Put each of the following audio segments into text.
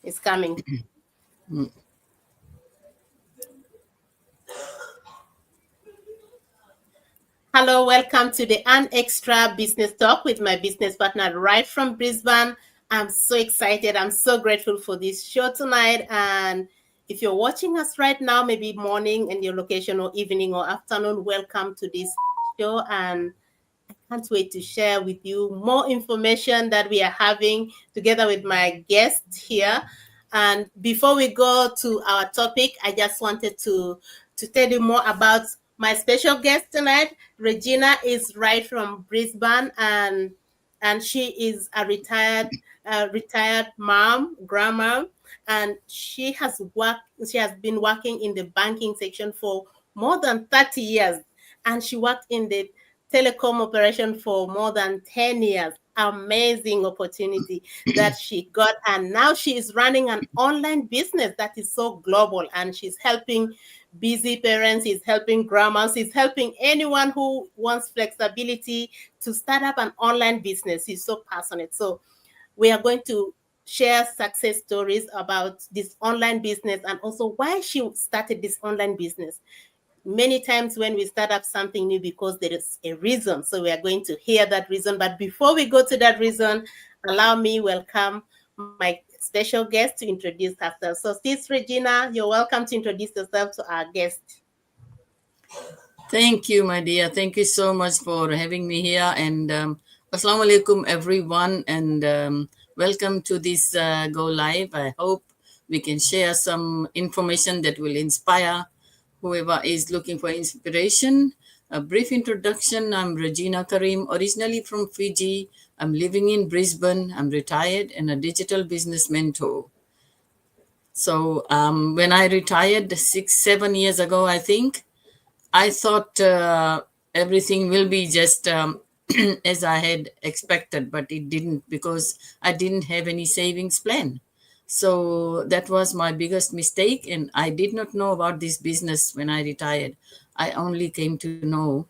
It's coming. Hello, welcome to the An Extra Business Talk with my business partner right from Brisbane. I'm so excited. I'm so grateful for this show tonight. And if you're watching us right now, maybe morning in your location or evening or afternoon, welcome to this show. And I can't wait to share with you more information that we are having together with my guest here. And before we go to our topic, I just wanted to tell you more about my special guest tonight. Regina is right from Brisbane, and she is a retired mom, grandma, and she has been working in the banking section for more than 30 years, and she worked in the telecom operation for more than 10 years. Amazing opportunity that she got. And now she is running an online business that is so global, and she's helping busy parents, she's helping grandmas, she's helping anyone who wants flexibility to start up an online business. She's so passionate. So we are going to share success stories about this online business and also why she started this online business. Many times when we start up something new, because there is a reason, so we are going to hear that reason. But before we go to that reason, allow me welcome my special guest to introduce herself. So sis Regina, you're welcome to introduce yourself to our guest. Thank you, my dear. Thank you so much for having me here. And Assalamu alaikum, everyone. And welcome to this Go Live. I hope we can share some information that will inspire whoever is looking for inspiration. A brief introduction. I'm Regina Karim, originally from Fiji. I'm living in Brisbane. I'm retired and a digital business mentor. So when I retired 6-7 years ago, I think, I thought everything will be just as I had expected, but it didn't, because I didn't have any savings plan. So that was my biggest mistake, and I did not know about this business when I retired. I only came to know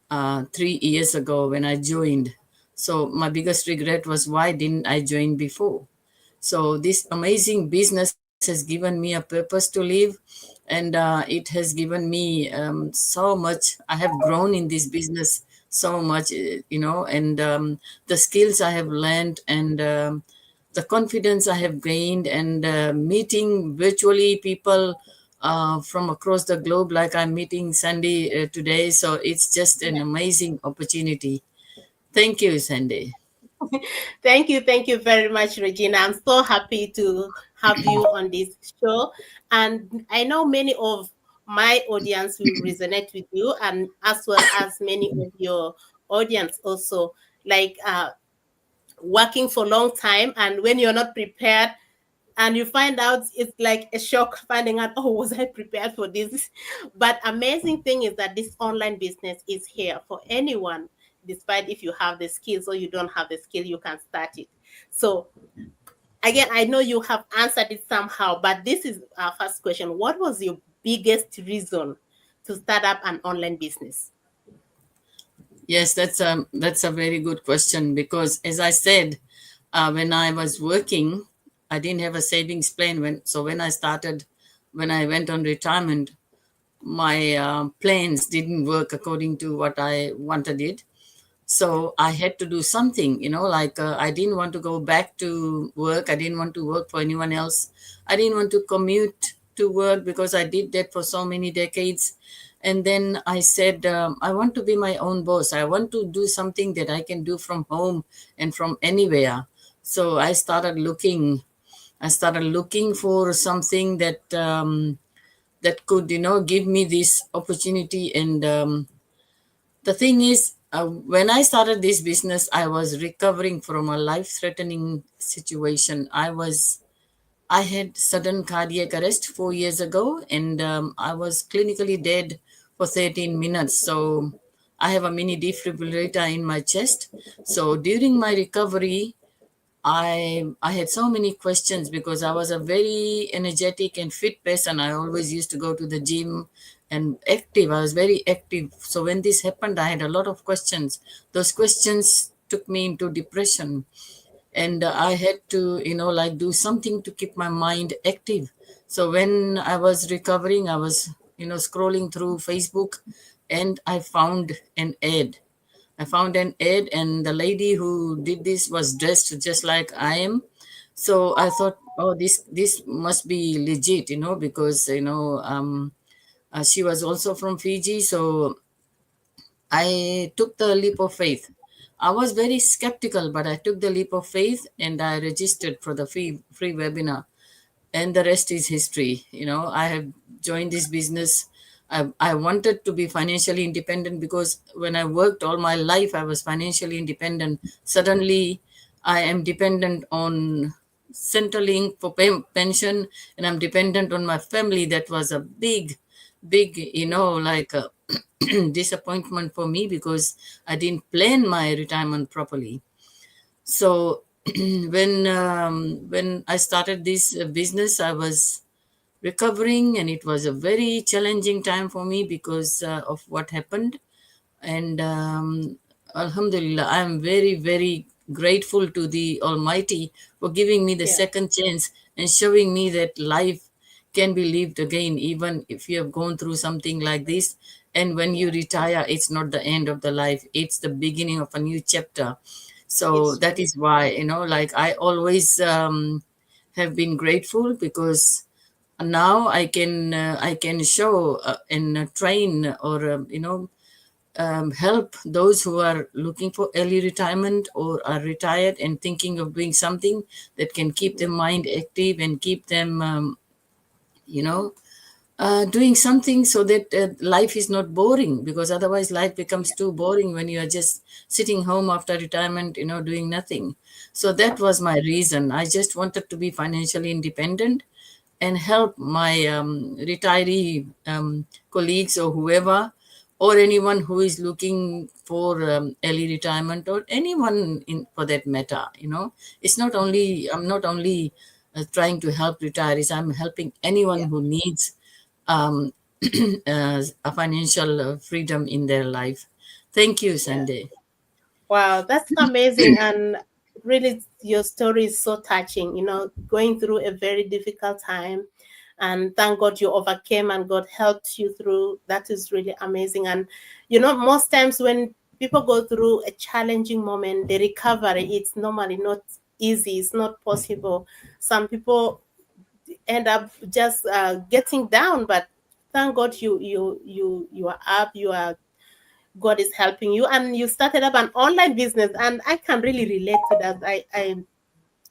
3 years ago when I joined. So my biggest regret was, why didn't I join before? So this amazing business has given me a purpose to live, and it has given me so much. I have grown in this business so much, and the skills I have learned, and the confidence I have gained, and meeting virtually people from across the globe, like I'm meeting Sandy today. So it's just an amazing opportunity. Thank you, Sandy. Thank you very much, Regina. I'm so happy to have you on this show. And I know many of my audience will resonate with you, and as well as many of your audience also. Like working for a long time, and when you're not prepared and you find out, it's like a shock finding out, oh, was I prepared for this? But amazing thing is that this online business is here for anyone. Despite if you have the skills or you don't have the skill, you can start it. So again, I know you have answered it somehow, but this is our first question. What was your biggest reason to start up an online business? Yes, that's a very good question, because, as I said, when I was working, I didn't have a savings plan. When I went on retirement, my plans didn't work according to what I wanted it. So I had to do something, like I didn't want to go back to work. I didn't want to work for anyone else. I didn't want to commute to work, because I did that for so many decades. And then I said, I want to be my own boss. I want to do something that I can do from home and from anywhere. So I started looking. For something that could, give me this opportunity. And the thing is, when I started this business, I was recovering from a life-threatening situation. I had sudden cardiac arrest 4 years ago, and I was clinically dead for 13 minutes. So I have a mini defibrillator in my chest. So during my recovery, I had so many questions, because I was a very energetic and fit person. I always used to go to the gym and active. I was very active. So when this happened, I had a lot of questions. Those questions took me into depression. and I had to, like do something to keep my mind active. So when I was recovering, I was, scrolling through Facebook, and I found an ad. And the lady who did this was dressed just like I am. So I thought, oh, this must be legit, because she was also from Fiji. So I took the leap of faith. I was very skeptical, but I took the leap of faith and I registered for the free webinar, and the rest is history. I have joined this business. I wanted to be financially independent, because when I worked all my life, I was financially independent. Suddenly, I am dependent on Centrelink for pension, and I'm dependent on my family. That was a big, like a disappointment for me, because I didn't plan my retirement properly. So when I started this business, I was recovering, and it was a very challenging time for me because of what happened. And Alhamdulillah, I am very, very grateful to the Almighty for giving me the Yeah. second chance and showing me that life can be lived again, even if you have gone through something like this. And when you Yeah. retire, it's not the end of the life, it's the beginning of a new chapter. So It's that true. is why, like I always have been grateful, because now I can show and train, or help those who are looking for early retirement or are retired and thinking of doing something that can keep their mind active and keep them, you know, doing something, so that life is not boring, because otherwise life becomes too boring when you are just sitting home after retirement, doing nothing. So that was my reason. I just wanted to be financially independent and help my retiree colleagues, or whoever, or anyone who is looking for early retirement, or anyone in for that matter. I'm not only trying to help retirees, I'm helping anyone Yeah. who needs um, a financial freedom in their life. Thank you, Yeah. Sunday. Wow, that's amazing. And really, your story is so touching, going through a very difficult time. And thank God you overcame and God helped you through. That is really amazing. And, most times when people go through a challenging moment, the recovery, it's normally not easy, it's not possible. Some people end up just getting down, but thank God you are up, you are God is helping you, and you started up an online business, and I can really relate to that.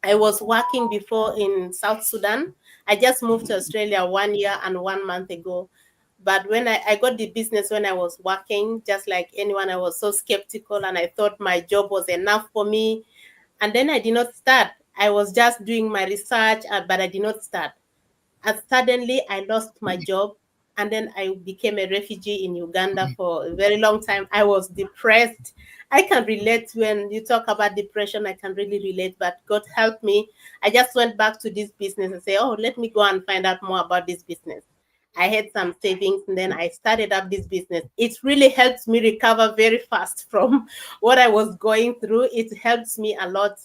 I was working before in South Sudan. I just moved to Australia 1 year and 1 month ago. But when I got the business when I was working, just like anyone, I was so skeptical and I thought my job was enough for me. And then I did not start. I was just doing my research, but I did not start. And suddenly I lost my job, and then I became a refugee in Uganda for a very long time. I was depressed. I can relate when you talk about depression. I can really relate, but God helped me. I just went back to this business and say, oh, let me go and find out more about this business. I had some savings, and then I started up this business. It really helps me recover very fast from what I was going through. It helps me a lot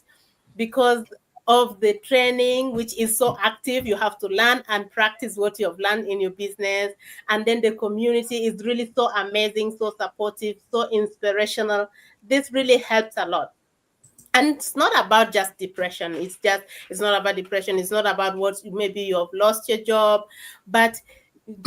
because of the training, which is so active. You have to learn and practice what you have learned in your business. And then the community is really so amazing, so supportive, so inspirational. This really helps a lot. And it's not about just depression. It's not about depression. It's not about what maybe you have lost your job, but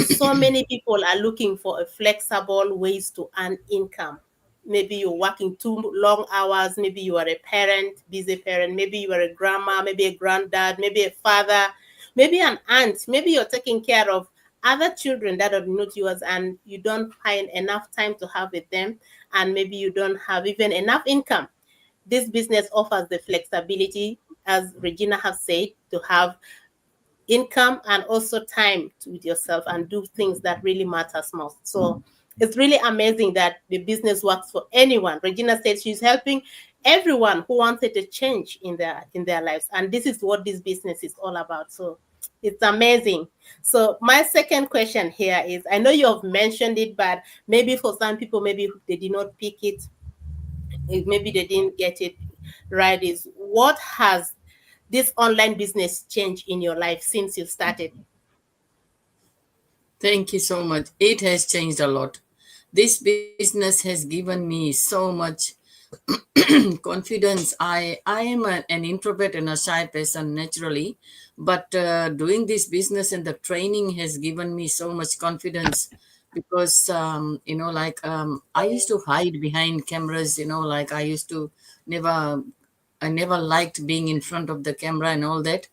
so many people are looking for a flexible ways to earn income. Maybe you're working too long hours, maybe you are a parent, busy parent, maybe you are a grandma, maybe a granddad, maybe a father, maybe an aunt, maybe you're taking care of other children that are not yours and you don't find enough time to have with them, and maybe you don't have even enough income. This business offers the flexibility, as Regina has said, to have income and also time with yourself and do things that really matters most. So it's really amazing that the business works for anyone. Regina said she's helping everyone who wanted a change in their lives, and this is what this business is all about. So it's amazing. So my second question here is, I know you have mentioned it, but maybe for some people, maybe they did not pick it, maybe they didn't get it. right, is what has this online business changed in your life since you started? Thank you so much. It has changed a lot. This business has given me so much confidence. I am an introvert and a shy person naturally, but doing this business and the training has given me so much confidence because I used to hide behind cameras. Like I used to never I never liked being in front of the camera and all that.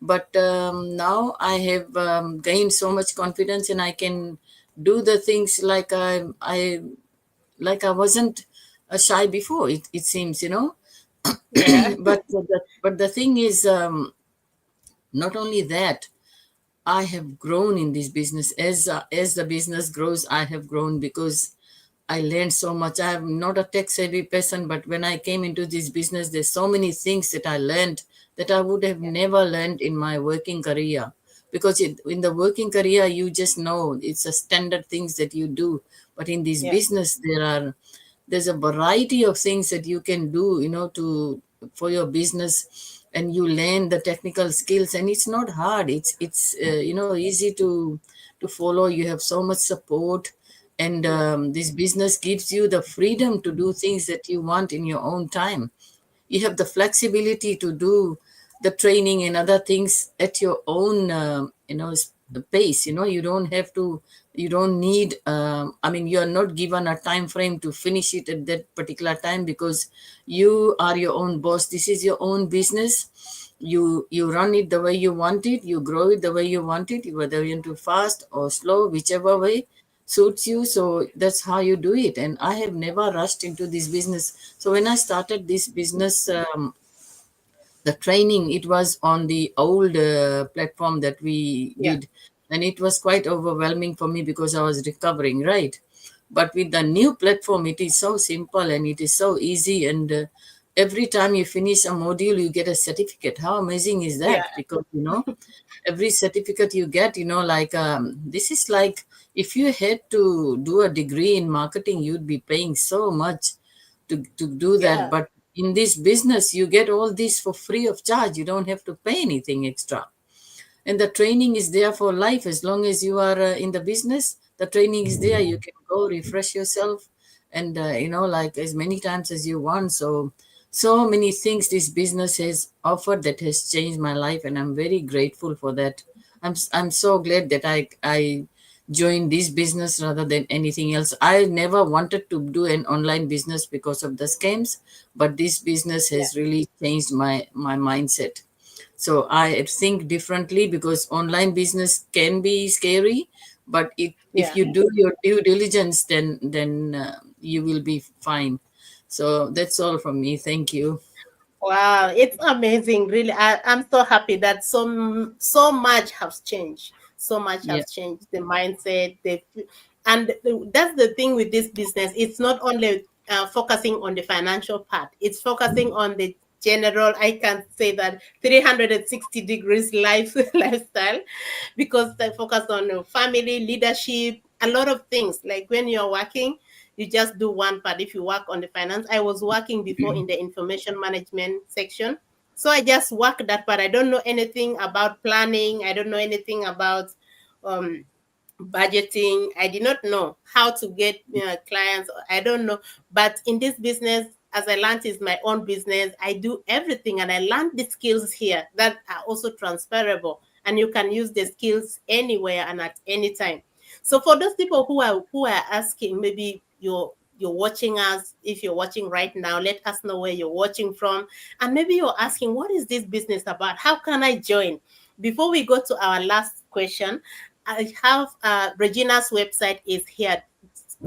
But now I have gained so much confidence, and I can do the things like I wasn't shy before. It seems, Yeah. but the thing is, not only that, I have grown in this business. As the business grows, I have grown because I learned so much. I am not a tech savvy person, but when I came into this business, there's so many things that I learned that I would have Yeah. never learned in my working career. Because in the working career, you just know it's a standard things that you do. But in this Yeah. business, there's a variety of things that you can do, to for your business, and you learn the technical skills, and it's not hard. It's easy to follow. You have so much support, and Yeah. this business gives you the freedom to do things that you want in your own time. You have the flexibility to do the training and other things at your own pace. You don't need you are not given a time frame to finish it at that particular time, because you are your own boss. This is your own business. You run it the way you want it, you grow it the way you want it, whether you want to fast or slow, whichever way suits you. So that's how you do it. And I have never rushed into this business. So when I started this business, the training, it was on the old platform that we Yeah. did, and it was quite overwhelming for me because I was recovering, right? But with the new platform, it is so simple and it is so easy. And every time you finish a module, you get a certificate. How amazing is Yeah. that? Because every certificate you get, this is like, if you had to do a degree in marketing, you'd be paying so much to do that. Yeah. But in this business, you get all this for free of charge. You don't have to pay anything extra. And the training is there for life. As long as you are in the business, the training is there. You can go refresh yourself, and like as many times as you want. So many things this business has offered that has changed my life, and I'm very grateful for that. I'm so glad that I joined this business rather than anything else. I never wanted to do an online business because of the scams, but this business Yeah. has really changed my mindset. So I think differently, because online business can be scary, but if Yeah. you do your due diligence, then you will be fine. So that's all from me. Thank you. Wow, it's amazing. Really, I'm so happy that so much has changed. So much Yeah. has changed. The mindset, that's the thing with this business. It's not only focusing on the financial part. It's focusing on the general. I can say that 360 degrees life lifestyle, because they focus on family leadership, a lot of things. Like when you're working, you just do one part. If you work on the finance, I was working before in the information management section, so I just work that part. I don't know anything about planning. I don't know anything about um budgeting. I did not know how to get clients. I don't know. But in this business, as I learned, is my own business. I do everything, and I learned the skills here that are also transferable, and you can use the skills anywhere and at any time. So for those people who are asking, maybe you're watching us. If you're watching right now, let us know where you're watching from, and maybe you're asking, what is this business about? How can I join? Before we go to our last question, I have Regina's website is here.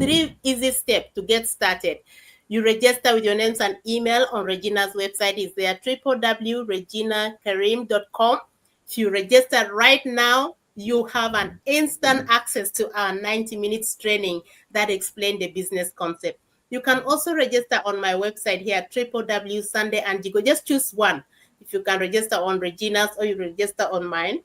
3 easy steps to get started. You register with your names and email on Regina's website. Is there www.reginakarim.com. If you register right now, you have an instant access to our 90 minutes training that explain the business concept. You can also register on my website here, www.sundayandigo. Just choose one. If you can register on Regina's or you register on mine,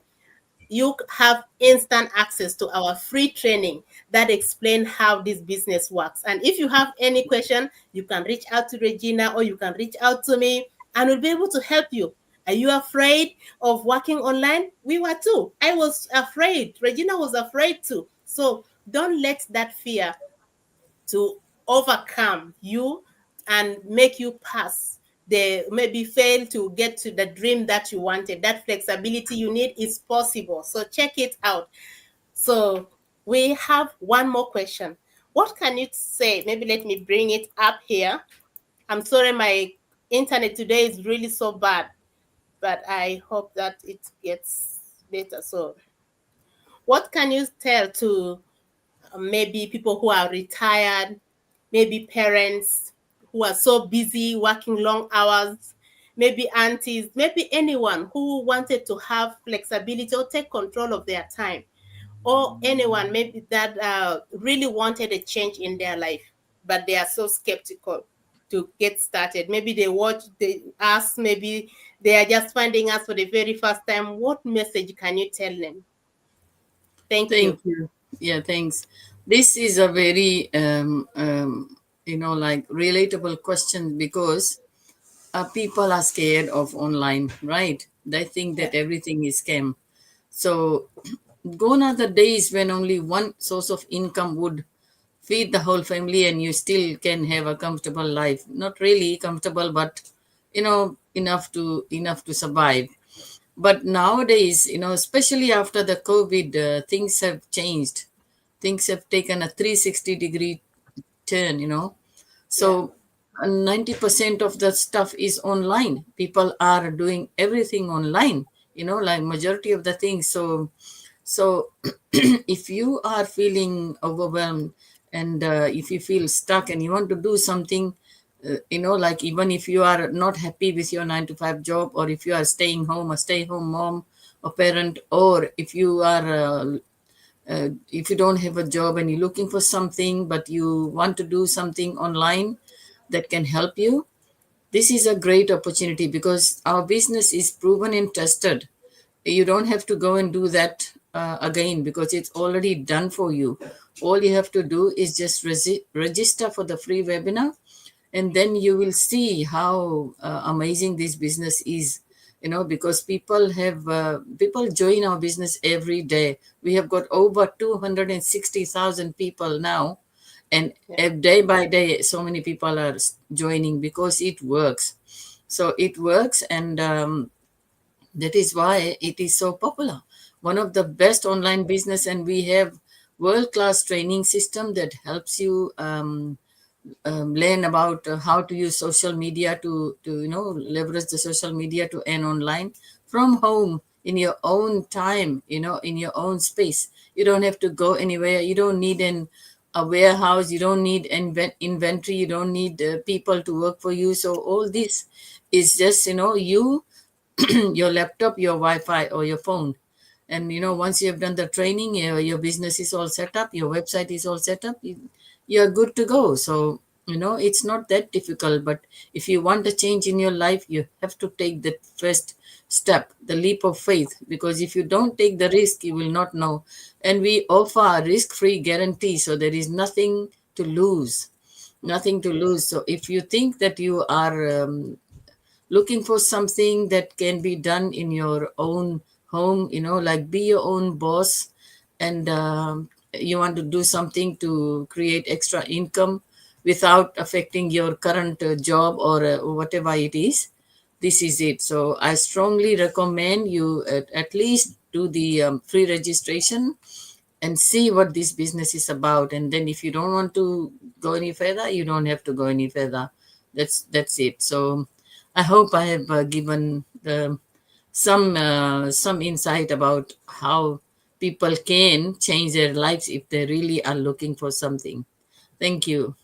you have instant access to our free training that explain how this business works. And if you have any question, you can reach out to Regina or you can reach out to me. and we'll be able to help you. Are you afraid of working online? We were too. I was afraid. Regina was afraid too. So don't let that fear to overcome you and make you pass the maybe fail to get to the dream that you wanted. That flexibility you need is possible. So check it out. So we have one more question. What can you say? Maybe let me bring it up here. I'm sorry, my internet today is really so bad, but I hope that it gets better. So, what can you tell to maybe people who are retired, maybe parents who are so busy working long hours, maybe aunties, maybe anyone who wanted to have flexibility or take control of their time, or anyone maybe that really wanted a change in their life, but they are so skeptical to get started. Maybe they ask, maybe they are just finding us for the very first time. What message can you tell them? Thank you. Thank you. Yeah, thanks. This is a very, like relatable question because people are scared of online, right? They think Yeah. that everything is scam. So gone are the days when only one source of income would feed the whole family and you still can have a comfortable life. Not really comfortable, but enough to survive. But nowadays, especially after the COVID, things have changed. Things have taken a 360-degree turn. Yeah. So 90% of the stuff is online. People are doing everything online, like majority of the things. So if you are feeling overwhelmed and if you feel stuck and you want to do something, like even if you are not happy with your 9 to 5 job, or if you are staying home, a stay home mom or parent, or if you don't have a job and you're looking for something but you want to do something online that can help you, this is a great opportunity because our business is proven and tested. You don't have to go and do that again because it's already done for you. All you have to do is just register for the free webinar, and then you will see how amazing this business is. Because people join our business every day. We have got over 260,000 people now, and Yeah. day by day so many people are joining because it works. So it works, and that is why it is so popular. One of the best online business, and we have world class training system that helps you learn about how to use social media to leverage the social media to earn online from home in your own time, in your own space. You don't have to go anywhere. You don't need a warehouse. You don't need inventory. You don't need people to work for you. So all this is just you, your laptop, your Wi-Fi, or your phone. And once you have done the training, your business is all set up, your website is all set up, you're good to go. So it's not that difficult. But if you want a change in your life, you have to take that first step, the leap of faith, because if you don't take the risk, you will not know. And we offer a risk-free guarantee, so there is nothing to lose. Nothing to lose. So if you think that you are looking for something that can be done in your own home, like be your own boss, and you want to do something to create extra income without affecting your current job or whatever it is, this is it. So I strongly recommend you at least do the free registration and see what this business is about. And then if you don't want to go any further, you don't have to go any further. That's it. So I hope I have given some insight about how people can change their lives if they really are looking for something. Thank you.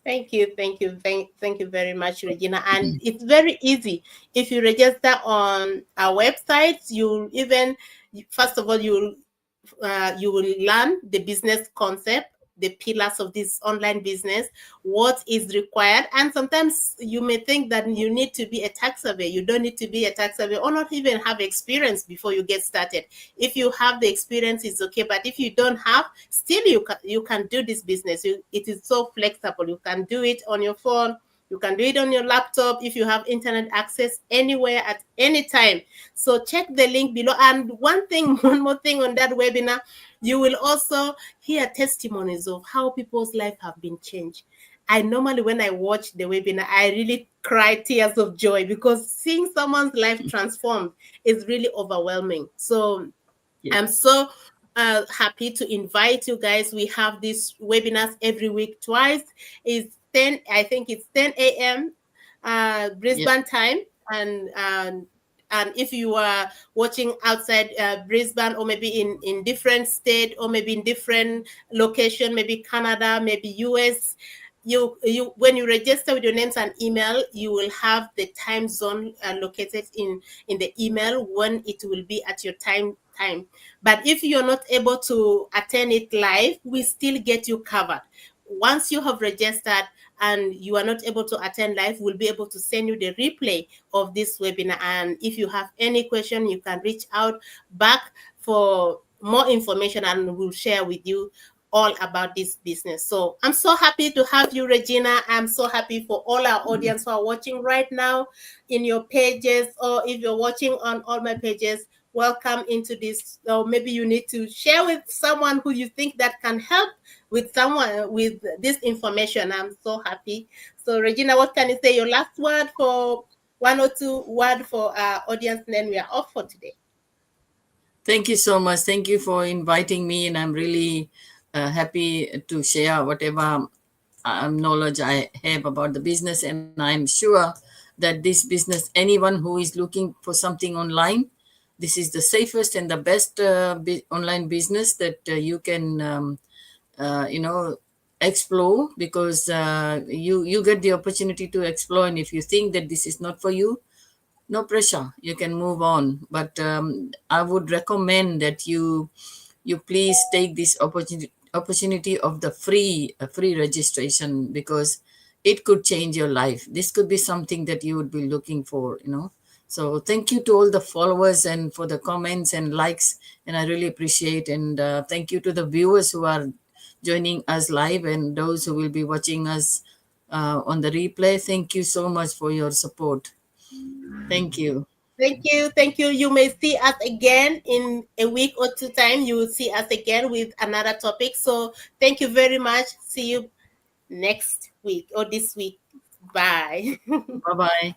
Thank you very much, Regina. And it's very easy. If you register on our website, first of all, you will learn the business concept, the pillars of this online business, what is required. And sometimes you may think that you need to be a tax surveyor. You don't need to be a tax surveyor or not even have experience before you get started. If you have the experience, it's okay. But if you don't have, still you can do this business. It is so flexible. You can do it on your phone. You can do it on your laptop if you have internet access anywhere at any time. So check the link below. And one thing, one more thing on that webinar, you will also hear testimonies of how people's life have been changed. I normally, when I watch the webinar, I really cry tears of joy because seeing someone's life transformed is really overwhelming. So Yeah. I'm so happy to invite you guys. We have these webinars every week, twice. It's 10, I think it's 10 a.m. Brisbane time. And if you are watching outside Brisbane, or maybe in different state, or maybe in different location, maybe Canada, maybe US, you when you register with your names and email, you will have the time zone located in the email when it will be at your time. But if you're not able to attend it live, we still get you covered. Once you have registered and you are not able to attend live, we'll be able to send you the replay of this webinar. And if you have any question, you can reach out back for more information, and we'll share with you all about this business. So I'm so happy to have you, Regina. I'm so happy for all our audience who are watching right now in your pages, or if you're watching on all my pages, welcome into this. Or maybe you need to share with someone who you think that can help with someone with this information. I'm so happy. So Regina, what can you say? Your last word for one or two word for our audience, and then we are off for today. Thank you so much. Thank you for inviting me, and I'm really happy to share whatever knowledge I have about the business. And I'm sure that this business, anyone who is looking for something online, this is the safest and the best online business that you can, explore, because you get the opportunity to explore. And if you think that this is not for you, no pressure, you can move on. But I would recommend that you please take this opportunity of the free registration, because it could change your life. This could be something that you would be looking for. So thank you to all the followers and for the comments and likes, and I really appreciate. And thank you to the viewers who are joining us live, and those who will be watching us on the replay. Thank you so much for your support. Thank you. Thank you. Thank you. You may see us again in a week or two time. You will see us again with another topic. So thank you very much. See you next week or this week. Bye. Bye-bye.